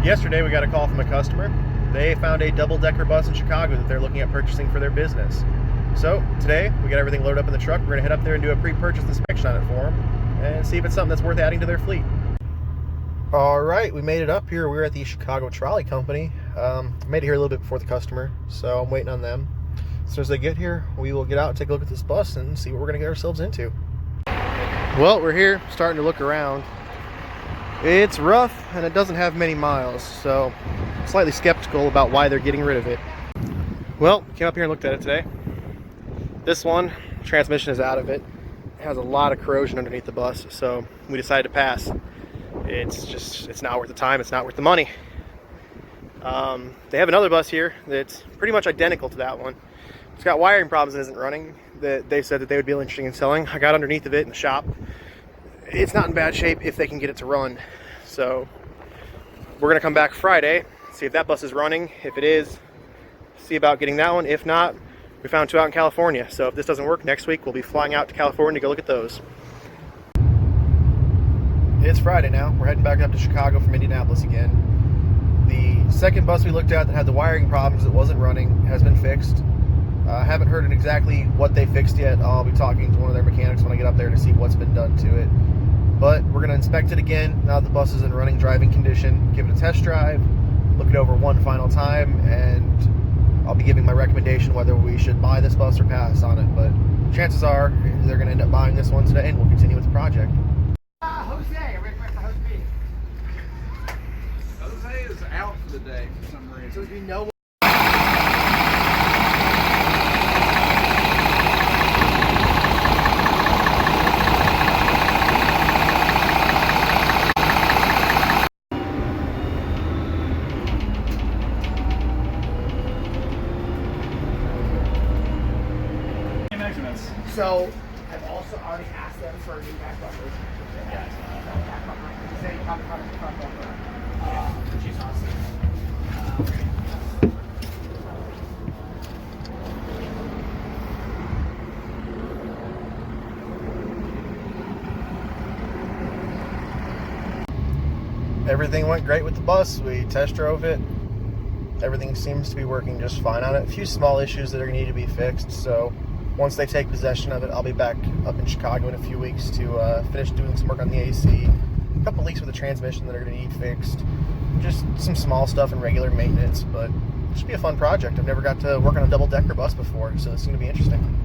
Yesterday we got a call from a customer. They found a double-decker bus in Chicago that they're looking at purchasing for their business. So today we got everything loaded up in the truck. We're going to head up there and do a pre-purchase inspection on it for them and see if it's something that's worth adding to their fleet. Alright, we made it up here. We're at the Chicago Trolley Company. Made it here a little bit before the customer, so I'm waiting on them. As soon as they get here, we will get out and take a look at this bus and see what we're going to get ourselves into. Well, we're here starting to look around. It's rough and it doesn't have many miles, so I'm slightly skeptical about why they're getting rid of it. Well, came up here and looked at it today. This one, transmission is out of it. It has a lot of corrosion underneath the bus, so we decided to pass. It's not worth the time, it's not worth the money. They have another bus here that's pretty much identical to that one. It's got wiring problems and isn't running that they said that they would be interested in selling. I got underneath of it in the shop. It's not in bad shape if they can get it to run. So we're gonna come back Friday, see if that bus is running. If it is, see about getting that one. If not, we found two out in California. So if this doesn't work, next week we'll be flying out to California to go look at those. It's Friday now. We're heading back up to Chicago from Indianapolis again. The second bus we looked at that had the wiring problems that wasn't running has been fixed. I haven't heard exactly what they fixed yet. I'll be talking to one of their mechanics when I get up there to see what's been done to it. But we're going to inspect it again now that the bus is in running driving condition, give it a test drive, look it over one final time, and I'll be giving my recommendation whether we should buy this bus or pass on it. But chances are they're going to end up buying this one today and we'll continue with the project. Jose, wait for Jose. Jose is out for the day for some reason. So do you know? So I've also already asked them for a new back bumper. Yeah. Back bumper. Say front bumper. Which is awesome. Everything went great with the bus. We test drove it. Everything seems to be working just fine on it. A few small issues that are going to need to be fixed. So once they take possession of it, I'll be back up in Chicago in a few weeks to finish doing some work on the AC. A couple leaks with the transmission that are going to need fixed. Just some small stuff and regular maintenance, but it should be a fun project. I've never got to work on a double-decker bus before, so it's going to be interesting.